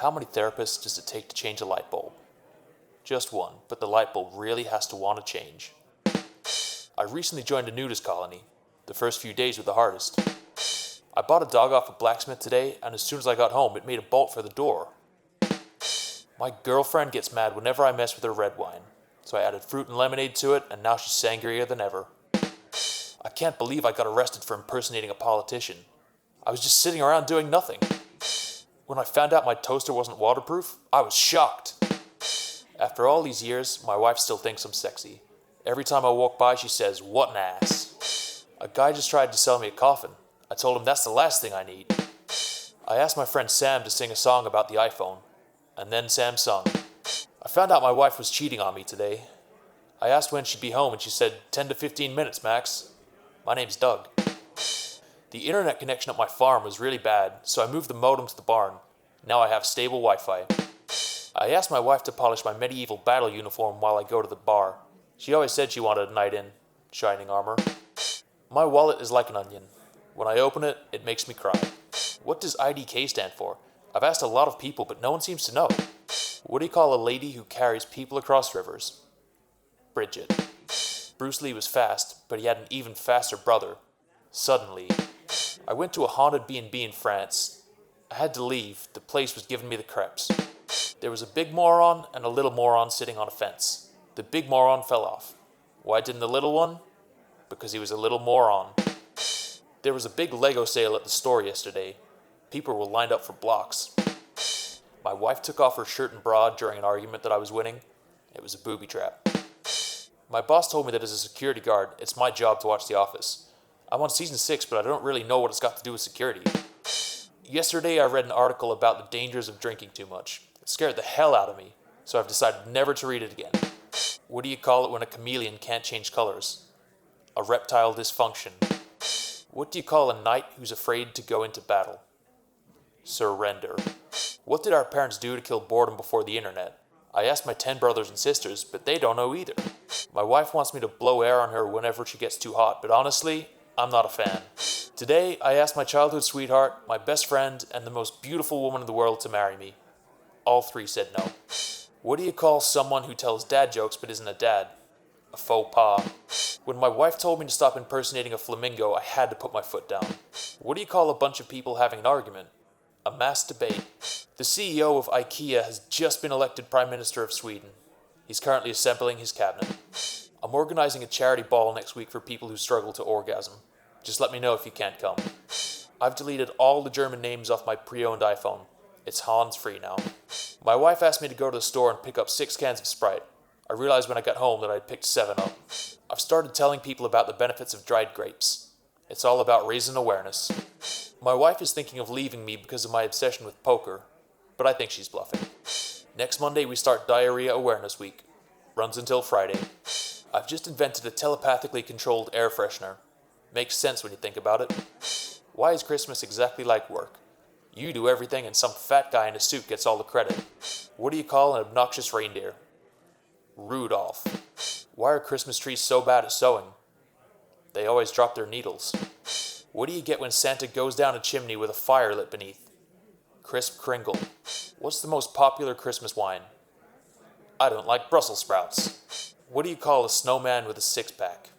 How many therapists does it take to change a light bulb? Just one, but the light bulb really has to want to change. I recently joined a nudist colony. The first few days were the hardest. I bought a dog off a blacksmith today, and as soon as I got home, it made a bolt for the door. My girlfriend gets mad whenever I mess with her red wine, so I added fruit and lemonade to it, and now she's sangrier than ever. I can't believe I got arrested for impersonating a politician. I was just sitting around doing nothing. When I found out my toaster wasn't waterproof, I was shocked. After all these years, my wife still thinks I'm sexy. Every time I walk by, she says, "What an ass." A guy just tried to sell me a coffin. I told him that's the last thing I need. I asked my friend Sam to sing a song about the iPhone, and then Sam sung. I found out my wife was cheating on me today. I asked when she'd be home, and she said 10 to 15 minutes, max. My name's Doug. The internet connection at my farm was really bad, so I moved the modem to the barn. Now I have stable Wi-Fi. I asked my wife to polish my medieval battle uniform while I go to the bar. She always said she wanted a night in shining armor. My wallet is like an onion. When I open it, it makes me cry. What does IDK stand for? I've asked a lot of people, but no one seems to know. What do you call a lady who carries people across rivers? Bridget. Bruce Lee was fast, but he had an even faster brother. Suddenly, I went to a haunted B&B in France. I had to leave. The place was giving me the creeps. There was a big moron and a little moron sitting on a fence. The big moron fell off. Why didn't the little one? Because he was a little moron. There was a big Lego sale at the store yesterday. People were lined up for blocks. My wife took off her shirt and bra during an argument that I was winning. It was a booby trap. My boss told me that as a security guard, it's my job to watch The Office. I'm on season 6, but I don't really know what it's got to do with security. Yesterday, I read an article about the dangers of drinking too much. It scared the hell out of me, so I've decided never to read it again. What do you call it when a chameleon can't change colors? A reptile dysfunction. What do you call a knight who's afraid to go into battle? Surrender. What did our parents do to kill boredom before the internet? I asked my 10 brothers and sisters, but they don't know either. My wife wants me to blow air on her whenever she gets too hot, but honestly, I'm not a fan. Today, I asked my childhood sweetheart, my best friend, and the most beautiful woman in the world to marry me. All 3 said no. What do you call someone who tells dad jokes but isn't a dad? A faux pas. When my wife told me to stop impersonating a flamingo, I had to put my foot down. What do you call a bunch of people having an argument? A mass debate. The CEO of IKEA has just been elected Prime Minister of Sweden. He's currently assembling his cabinet. I'm organizing a charity ball next week for people who struggle to orgasm. Just let me know if you can't come. I've deleted all the German names off my pre-owned iPhone. It's Hans free now. My wife asked me to go to the store and pick up 6 cans of Sprite. I realized when I got home that I'd picked 7 up. I've started telling people about the benefits of dried grapes. It's all about raising awareness. My wife is thinking of leaving me because of my obsession with poker, but I think she's bluffing. Next Monday we start Diarrhea Awareness Week. Runs until Friday. I've just invented a telepathically controlled air freshener. Makes sense when you think about it. Why is Christmas exactly like work? You do everything and some fat guy in a suit gets all the credit. What do you call an obnoxious reindeer? Rudolph. Why are Christmas trees so bad at sewing? They always drop their needles. What do you get when Santa goes down a chimney with a fire lit beneath? Crisp Kringle. What's the most popular Christmas wine? I don't like Brussels sprouts. What do you call a snowman with a 6-pack?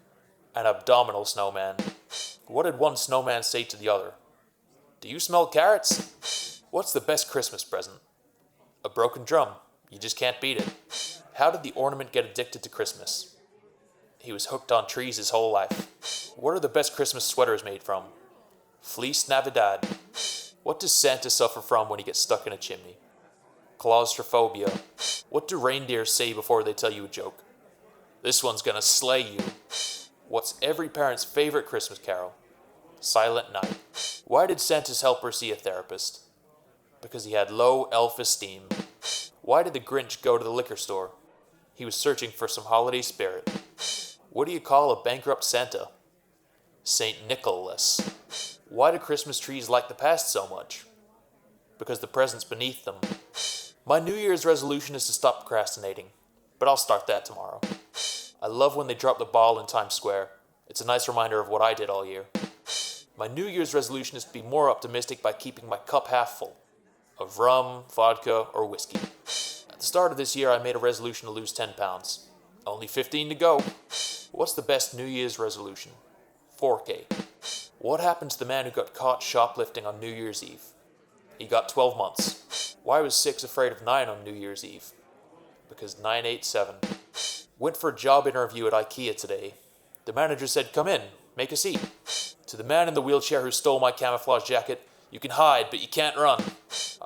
An abdominal snowman. What did one snowman say to the other? Do you smell carrots? What's the best Christmas present? A broken drum. You just can't beat it. How did the ornament get addicted to Christmas? He was hooked on trees his whole life. What are the best Christmas sweaters made from? Fleece Navidad. What does Santa suffer from when he gets stuck in a chimney? Claustrophobia. What do reindeer say before they tell you a joke? This one's gonna slay you. What's every parent's favorite Christmas carol? Silent Night. Why did Santa's helper see a therapist? Because he had low elf-esteem. Why did the Grinch go to the liquor store? He was searching for some holiday spirit. What do you call a bankrupt Santa? Saint Nicholas. Why do Christmas trees like the past so much? Because the present's beneath them. My New Year's resolution is to stop procrastinating, but I'll start that tomorrow. I love when they drop the ball in Times Square. It's a nice reminder of what I did all year. My New Year's resolution is to be more optimistic by keeping my cup half full. of rum, vodka, or whiskey. At the start of this year, I made a resolution to lose 10 pounds. Only 15 to go. What's the best New Year's resolution? 4K. What happened to the man who got caught shoplifting on New Year's Eve? He got 12 months. Why was 6 afraid of 9 on New Year's Eve? Because 987. Went for a job interview at IKEA today. The manager said, "Come in, make a seat." To the man in the wheelchair who stole my camouflage jacket, "You can hide, but you can't run."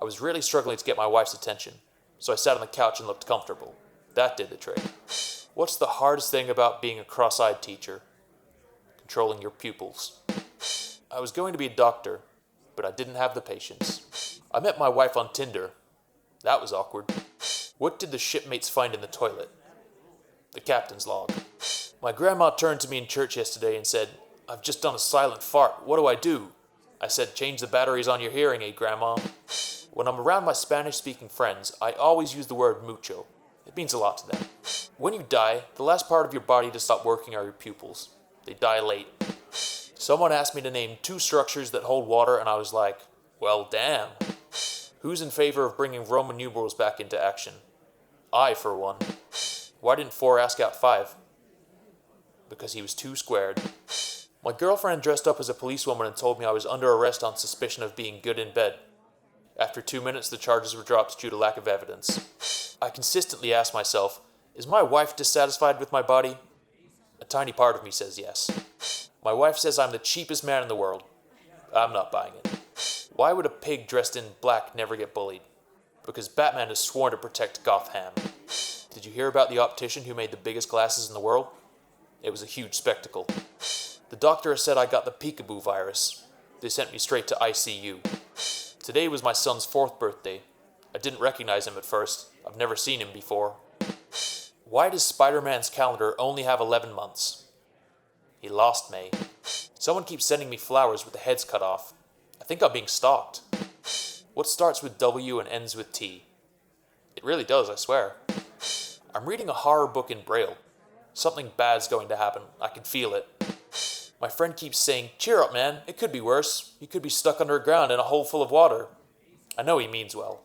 I was really struggling to get my wife's attention, so I sat on the couch and looked comfortable. That did the trick. What's the hardest thing about being a cross-eyed teacher? Controlling your pupils. I was going to be a doctor, but I didn't have the patience. I met my wife on Tinder. That was awkward. What did the shipmates find in the toilet? The captain's log. My grandma turned to me in church yesterday and said, "I've just done a silent fart. What do I do?" I said, "Change the batteries on your hearing aid, Grandma." When I'm around my Spanish-speaking friends, I always use the word mucho. It means a lot to them. When you die, the last part of your body to stop working are your pupils. They dilate. Someone asked me to name 2 structures that hold water, and I was like, well, damn. Who's in favor of bringing Roman numerals back into action? I, for one. Why didn't 4 ask out 5? Because he was too squared. My girlfriend dressed up as a policewoman and told me I was under arrest on suspicion of being good in bed. After 2 minutes, the charges were dropped due to lack of evidence. I consistently ask myself, is my wife dissatisfied with my body? A tiny part of me says yes. My wife says I'm the cheapest man in the world. I'm not buying it. Why would a pig dressed in black never get bullied? Because Batman has sworn to protect Gotham. Did you hear about the optician who made the biggest glasses in the world? It was a huge spectacle. The doctor has said I got the peekaboo virus. They sent me straight to ICU. Today was my son's 4th birthday. I didn't recognize him at first. I've never seen him before. Why does Spider-Man's calendar only have 11 months? He lost May. Someone keeps sending me flowers with the heads cut off. I think I'm being stalked. What starts with W and ends with T? It really does, I swear. I'm reading a horror book in Braille. Something bad's going to happen. I can feel it. My friend keeps saying, "Cheer up, man. It could be worse. You could be stuck underground in a hole full of water." I know he means well.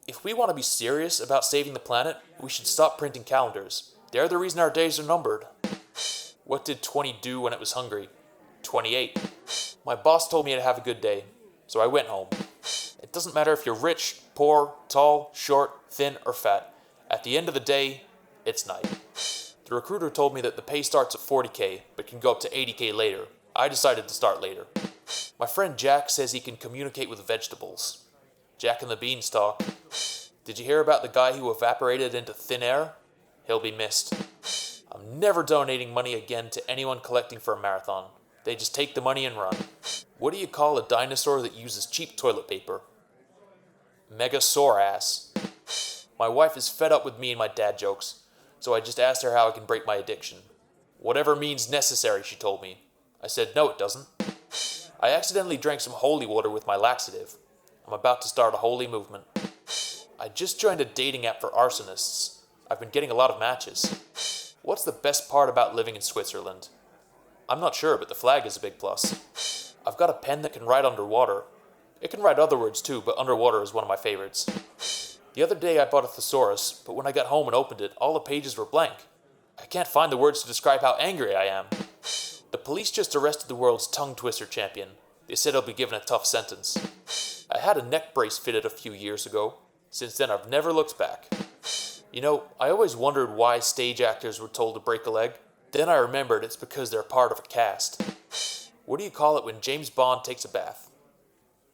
If we want to be serious about saving the planet, we should stop printing calendars. They're the reason our days are numbered. What did 20 do when it was hungry? 28. My boss told me to have a good day, so I went home. It doesn't matter if you're rich, poor, tall, short, thin, or fat. At the end of the day, it's night. The recruiter told me that the pay starts at 40K, but can go up to 80K later. I decided to start later. My friend Jack says he can communicate with vegetables. Jack and the Beanstalk. Did you hear about the guy who evaporated into thin air? He'll be missed. I'm never donating money again to anyone collecting for a marathon. They just take the money and run. What do you call a dinosaur that uses cheap toilet paper? Megasaurass. My wife is fed up with me and my dad jokes, so I just asked her how I can break my addiction. Whatever means necessary, she told me. I said, no, it doesn't. I accidentally drank some holy water with my laxative. I'm about to start a holy movement. I just joined a dating app for arsonists. I've been getting a lot of matches. What's the best part about living in Switzerland? I'm not sure, but the flag is a big plus. I've got a pen that can write underwater. It can write other words too, but underwater is one of my favorites. The other day I bought a thesaurus, but when I got home and opened it, all the pages were blank. I can't find the words to describe how angry I am. The police just arrested the world's tongue twister champion. They said he'll be given a tough sentence. I had a neck brace fitted a few years ago. Since then, I've never looked back. You know, I always wondered why stage actors were told to break a leg. Then I remembered it's because they're part of a cast. What do you call it when James Bond takes a bath?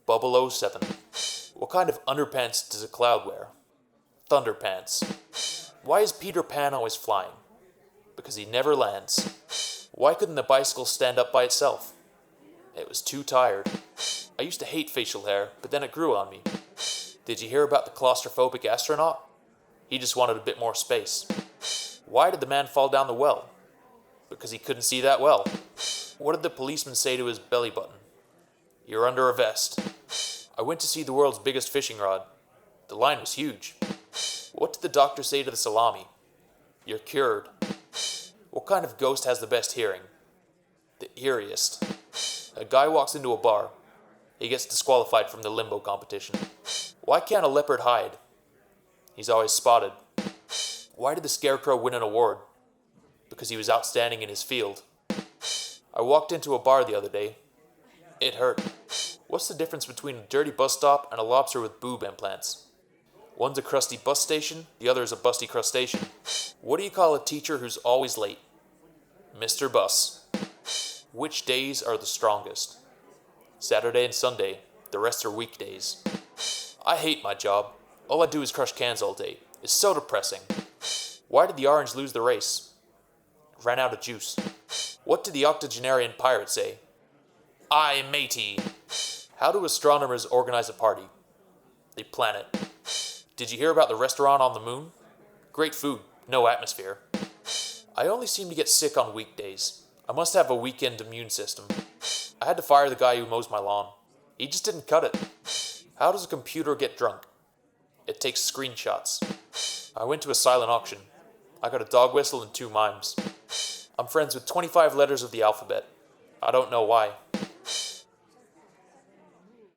Bubble 07. What kind of underpants does a cloud wear? Thunderpants. Why is Peter Pan always flying? Because he never lands. Why couldn't the bicycle stand up by itself? It was too tired. I used to hate facial hair, but then it grew on me. Did you hear about the claustrophobic astronaut? He just wanted a bit more space. Why did the man fall down the well? Because he couldn't see that well. What did the policeman say to his belly button? You're under a vest. I went to see the world's biggest fishing rod. The line was huge. What did the doctor say to the salami? You're cured. What kind of ghost has the best hearing? The eeriest. A guy walks into a bar. He gets disqualified from the limbo competition. Why can't a leopard hide? He's always spotted. Why did the scarecrow win an award? Because he was outstanding in his field. I walked into a bar the other day. It hurt. What's the difference between a dirty bus stop and a lobster with boob implants? One's a crusty bus station, the other is a busty crustacean. What do you call a teacher who's always late? Mr. Bus. Which days are the strongest? Saturday and Sunday. The rest are weekdays. I hate my job. All I do is crush cans all day. It's so depressing. Why did the orange lose the race? Ran out of juice. What did the octogenarian pirate say? Aye, matey. How do astronomers organize a party? They plan it. Did you hear about the restaurant on the moon? Great food, no atmosphere. I only seem to get sick on weekdays. I must have a weekend immune system. I had to fire the guy who mows my lawn. He just didn't cut it. How does a computer get drunk? It takes screenshots. I went to a silent auction. I got a dog whistle and 2 mimes. I'm friends with 25 letters of the alphabet. I don't know why.